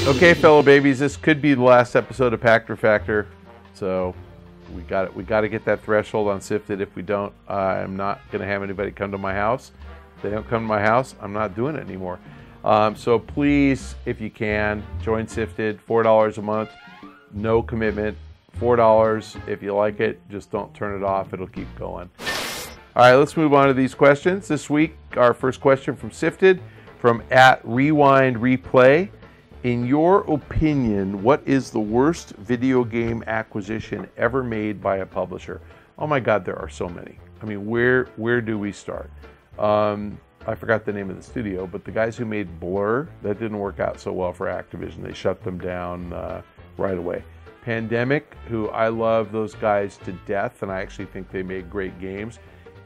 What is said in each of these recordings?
Okay, fellow babies, this could be the last episode of Pachter Factor, so we got to get that threshold on SIFTD. If we don't, I'm not going to have anybody come to my house. If they don't come to my house, I'm not doing it anymore. So please, if you can, join SIFTD. $4 a month, no commitment. $4. If you like it, just don't turn it off. It'll keep going. All right, let's move on to these questions. This week, our first question from SIFTD, from @RewindReplay. In your opinion, what is the worst video game acquisition ever made by a publisher? Oh my God, there are so many. I mean, where do we start? I forgot the name of the studio, but the guys who made Blur, that didn't work out so well for Activision. They shut them down right away. Pandemic, who I love those guys to death, and I actually think they made great games.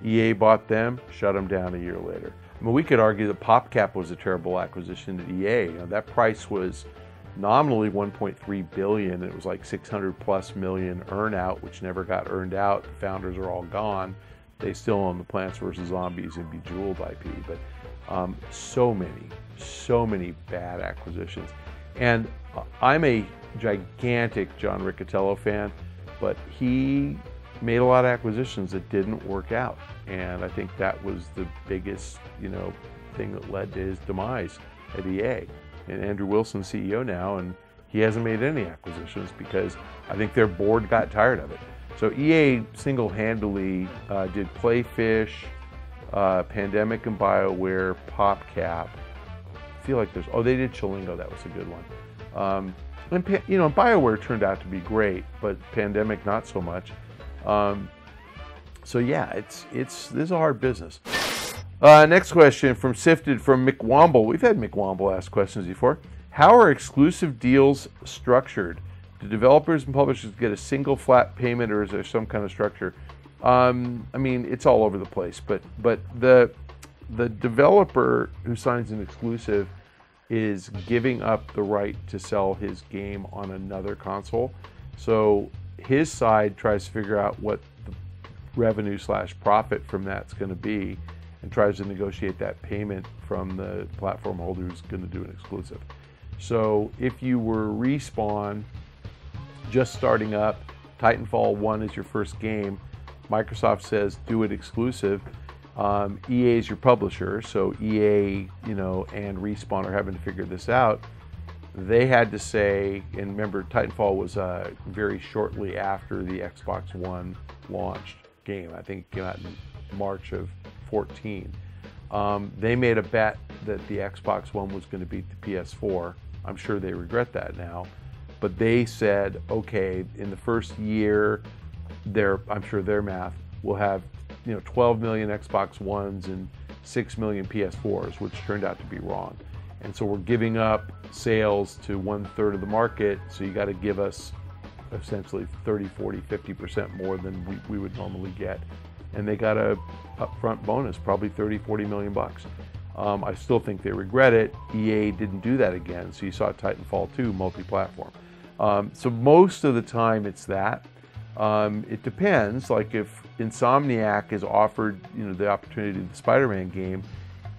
EA bought them, shut them down a year later. I mean, we could argue that PopCap was a terrible acquisition at EA. You know, that price was nominally $1.3 billion. It was like $600+ million earn-out, which never got earned out. The founders are all gone. They still own the Plants vs. Zombies and Bejeweled IP, but so many bad acquisitions. And I'm a gigantic John Riccitiello fan, but he made a lot of acquisitions that didn't work out, and I think that was the biggest, thing that led to his demise at EA. And Andrew Wilson's CEO now, and he hasn't made any acquisitions because I think their board got tired of it. So EA single-handedly did Playfish, Pandemic and BioWare, PopCap. I feel like they did Chillingo. That was a good one. And BioWare turned out to be great, but Pandemic not so much. So yeah, this is a hard business. Next question from SIFTD, from Mick Womble. We've had Mick Womble ask questions before. How are exclusive deals structured? Do developers and publishers get a single flat payment, or is there some kind of structure? I mean, it's all over the place, but the developer who signs an exclusive is giving up the right to sell his game on another console. So his side tries to figure out what the revenue / profit from that's going to be, and tries to negotiate that payment from the platform holder who's going to do an exclusive. So if you were Respawn, just starting up, Titanfall 1 is your first game, Microsoft says do it exclusive. EA is your publisher, so EA, and Respawn are having to figure this out. They had to say, and remember, Titanfall was very shortly after the Xbox One launched game. I think it came out in March of 14. They made a bet that the Xbox One was going to beat the PS4. I'm sure they regret that now. But they said, okay, in the first year, I'm sure their math will have 12 million Xbox Ones and 6 million PS4s, which turned out to be wrong. And so we're giving up sales to 1/3 of the market, so you got to give us essentially 30, 40, 50% more than we would normally get. And they got a upfront bonus, probably 30, 40 million bucks. I still think they regret it. EA didn't do that again, so you saw Titanfall 2 multi-platform. So most of the time it's that. It depends, like if Insomniac is offered the opportunity to do the Spider-Man game,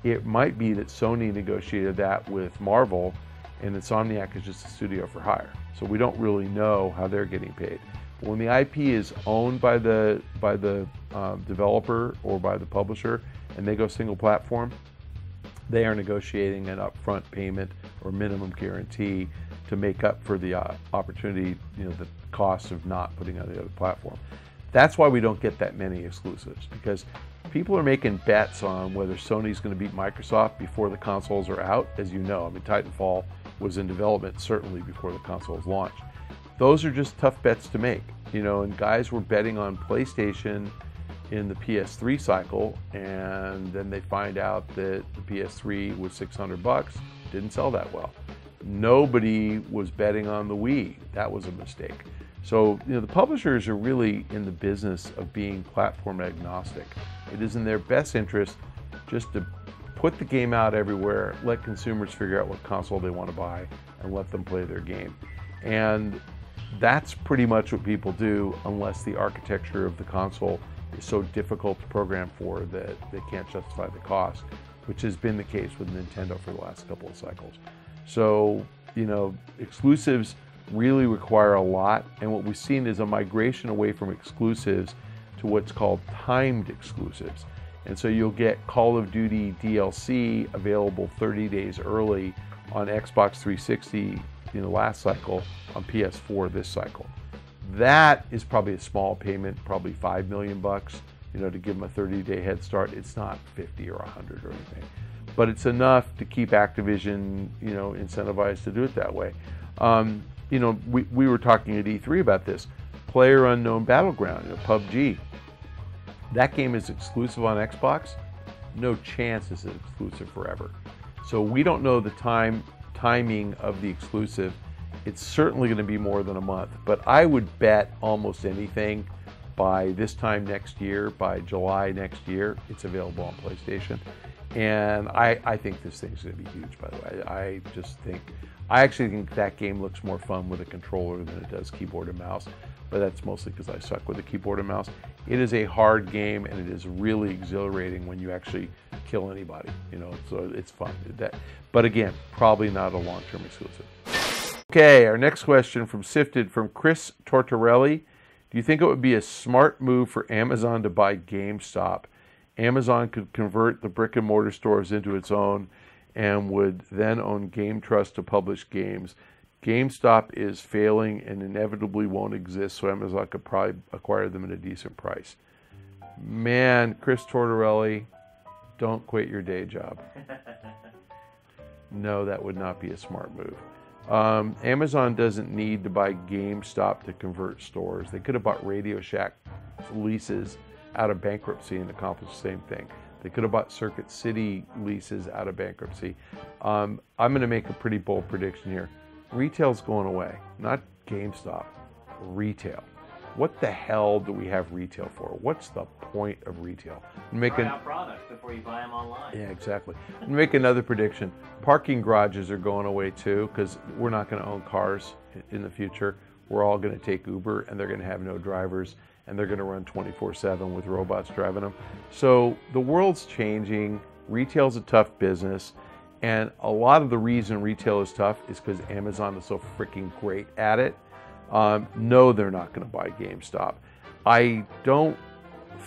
it might be that Sony negotiated that with Marvel, and Insomniac is just a studio for hire. So we don't really know how they're getting paid. But when the IP is owned by the developer or by the publisher, and they go single platform, they are negotiating an upfront payment or minimum guarantee to make up for the opportunity, the cost of not putting on the other platform. That's why we don't get that many exclusives, because people are making bets on whether Sony's going to beat Microsoft before the consoles are out. As you know, I mean, Titanfall was in development certainly before the consoles launched. Those are just tough bets to make, and guys were betting on PlayStation in the PS3 cycle, and then they find out that the PS3 was $600, didn't sell that well. Nobody was betting on the Wii. That was a mistake. So, the publishers are really in the business of being platform agnostic. It is in their best interest just to put the game out everywhere, let consumers figure out what console they want to buy, and let them play their game. And that's pretty much what people do, unless the architecture of the console is so difficult to program for that they can't justify the cost, which has been the case with Nintendo for the last couple of cycles. So you know, exclusives really require a lot, and what we've seen is a migration away from exclusives to what's called timed exclusives. And so you'll get Call of Duty DLC available 30 days early on Xbox 360 in the last cycle, on PS4 this cycle. That is probably a small payment, probably $5 million, you know, to give them a 30-day head start. It's not 50 or 100 or anything, but it's enough to keep Activision, you know, incentivized to do it that way. You know, we were talking at E3 about this. PlayerUnknown Battleground, you know, PUBG. That game is exclusive on Xbox. No chance it's exclusive forever. So we don't know the timing of the exclusive. It's certainly going to be more than a month, but I would bet almost anything by this time next year, by July next year, it's available on PlayStation. And I think this thing's going to be huge, by the way. I actually think that game looks more fun with a controller than it does keyboard and mouse, but that's mostly because I suck with a keyboard and mouse. It is a hard game, and it is really exhilarating when you actually kill anybody, you know, so it's fun. But again, probably not a long-term exclusive. Okay, our next question from SIFTD from Chris Tortorelli. Do you think it would be a smart move for Amazon to buy GameStop? Amazon could convert the brick and mortar stores into its own and would then own Game Trust to publish games. GameStop is failing and inevitably won't exist, so Amazon could probably acquire them at a decent price. Man, Chris Tortorelli, don't quit your day job. No, that would not be a smart move. Amazon doesn't need to buy GameStop to convert stores. They could have bought Radio Shack leases out of bankruptcy and accomplished the same thing. They could have bought Circuit City leases out of bankruptcy. I'm going to make a pretty bold prediction here. Retail's going away, not GameStop, retail. What the hell do we have retail for? What's the point of retail? Try out products before you buy them online. Yeah, exactly. Make another prediction. Parking garages are going away too, because we're not going to own cars in the future. We're all going to take Uber, and they're going to have no drivers, and they're going to run 24/7 with robots driving them. So the world's changing. Retail's a tough business, and a lot of the reason retail is tough is because Amazon is so freaking great at it. No, they're not going to buy GameStop. I don't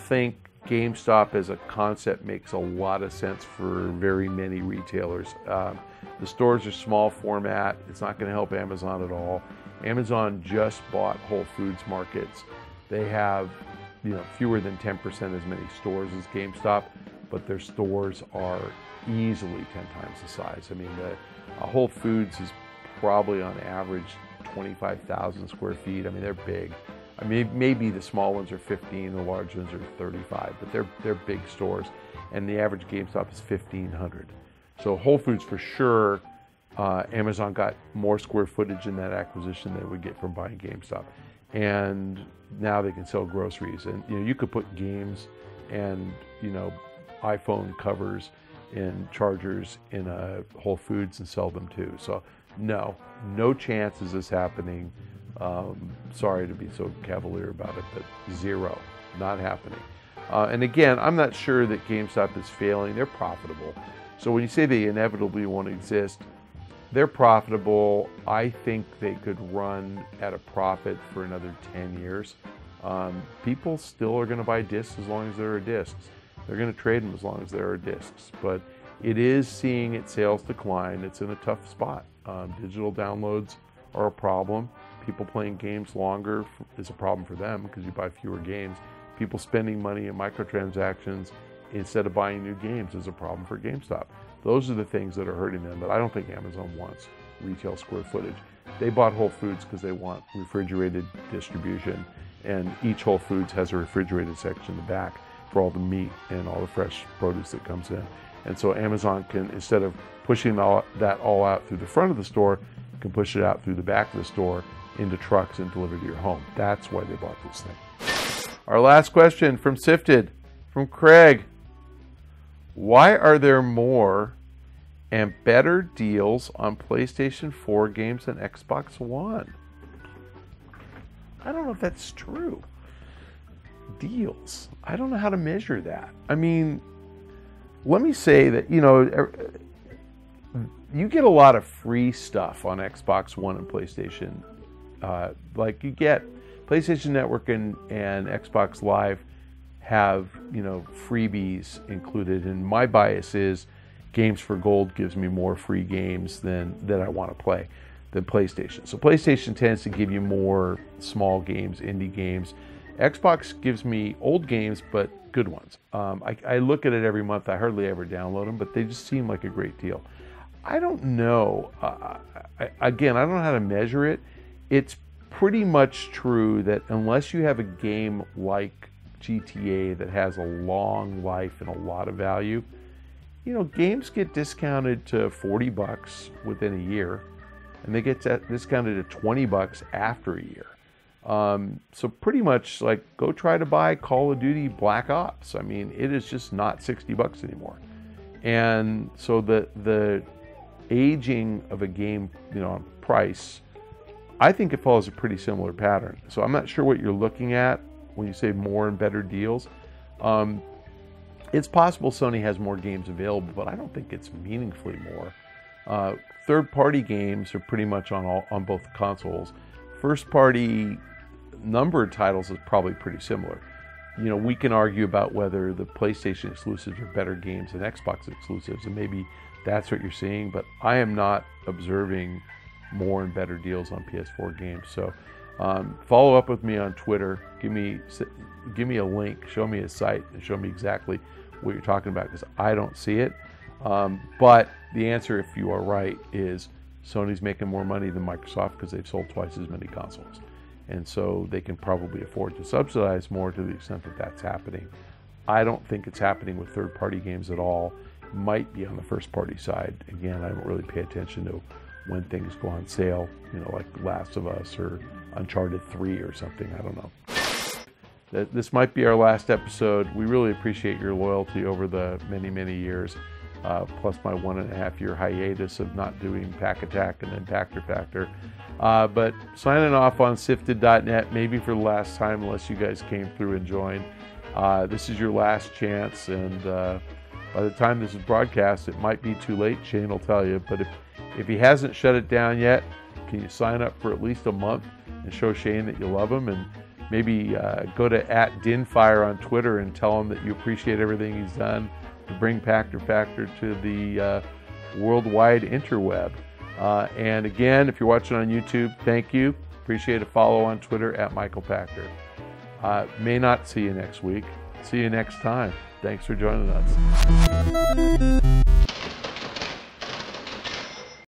think GameStop as a concept makes a lot of sense for very many retailers. The stores are small format. It's not going to help Amazon at all. Amazon just bought Whole Foods Markets. They have, you know, fewer than 10% as many stores as GameStop, but their stores are easily 10 times the size. I mean, Whole Foods is probably on average 25,000 square feet. I mean, they're big. I mean, maybe the small ones are 15, the large ones are 35, but they're big stores, and the average GameStop is 1,500. So Whole Foods for sure. Amazon got more square footage in that acquisition than it would get from buying GameStop, and now they can sell groceries. And you know, you could put games and, you know, iPhone covers and chargers in a Whole Foods and sell them too. So no chance is this happening. Sorry to be so cavalier about it, but zero, not happening. And again, I'm not sure that GameStop is failing. They're profitable. So when you say they inevitably won't exist, they're profitable. I think they could run at a profit for another 10 years. People still are going to buy discs as long as there are discs. They're going to trade them as long as there are discs. But it is seeing its sales decline. It's in a tough spot. Digital downloads are a problem. People playing games longer is a problem for them because you buy fewer games. People spending money in microtransactions instead of buying new games is a problem for GameStop. Those are the things that are hurting them, but I don't think Amazon wants retail square footage. They bought Whole Foods because they want refrigerated distribution, and each Whole Foods has a refrigerated section in the back for all the meat and all the fresh produce that comes in. And so Amazon can, instead of pushing that all out through the front of the store, can push it out through the back of the store into trucks and deliver to your home. That's why they bought this thing. Our last question from SIFTD, from Craig. Why are there more and better deals on PlayStation 4 games than Xbox One? I don't know if that's true. Deals. I don't know how to measure that. I mean, let me say that, you know, you get a lot of free stuff on Xbox One and PlayStation. Like you get PlayStation Network and Xbox Live have, you know, freebies included, and my bias is Games for Gold gives me more free games than that I want to play than PlayStation. So PlayStation tends to give you more small games, indie games. Xbox gives me old games, but good ones. I look at it every month. I hardly ever download them, but they just seem like a great deal. I don't know. Again, I don't know how to measure it. It's pretty much true that unless you have a game like GTA that has a long life and a lot of value, you know, games get discounted to $40 within a year, and they get discounted to $20 after a year. So pretty much, like, go try to buy Call of Duty Black Ops. I mean, it is just not $60 anymore. And so the aging of a game, you know, price, I think it follows a pretty similar pattern. So I'm not sure what you're looking at when you say more and better deals. It's possible Sony has more games available, but I don't think it's meaningfully more. Third-party games are pretty much on both consoles. First-party number of titles is probably pretty similar. You know, we can argue about whether the PlayStation exclusives are better games than Xbox exclusives, and maybe that's what you're seeing, but I am not observing more and better deals on PS4 games. So follow up with me on Twitter. Give me a link, show me a site, and show me exactly what you're talking about, because I don't see it. But the answer, if you are right, is Sony's making more money than Microsoft because they've sold twice as many consoles. And so they can probably afford to subsidize more to the extent that that's happening. I don't think it's happening with third-party games at all. It might be on the first-party side. Again, I don't really pay attention to when things go on sale, you know, like Last of Us or Uncharted 3 or something. I don't know. This might be our last episode. We really appreciate your loyalty over the many, many years, plus my 1.5-year hiatus of not doing Pack Attack and then Pachter. But signing off on SIFTD.net, maybe for the last time, unless you guys came through and joined. This is your last chance, and by the time this is broadcast, it might be too late. Shane will tell you, but if he hasn't shut it down yet, can you sign up for at least a month and show Shane that you love him, and maybe go to @Dinfire on Twitter and tell him that you appreciate everything he's done to bring Pachter to the worldwide interweb. And again, if you're watching on YouTube, thank you. Appreciate a follow on Twitter @Michael Pachter. May not see you next week. See you next time. Thanks for joining us.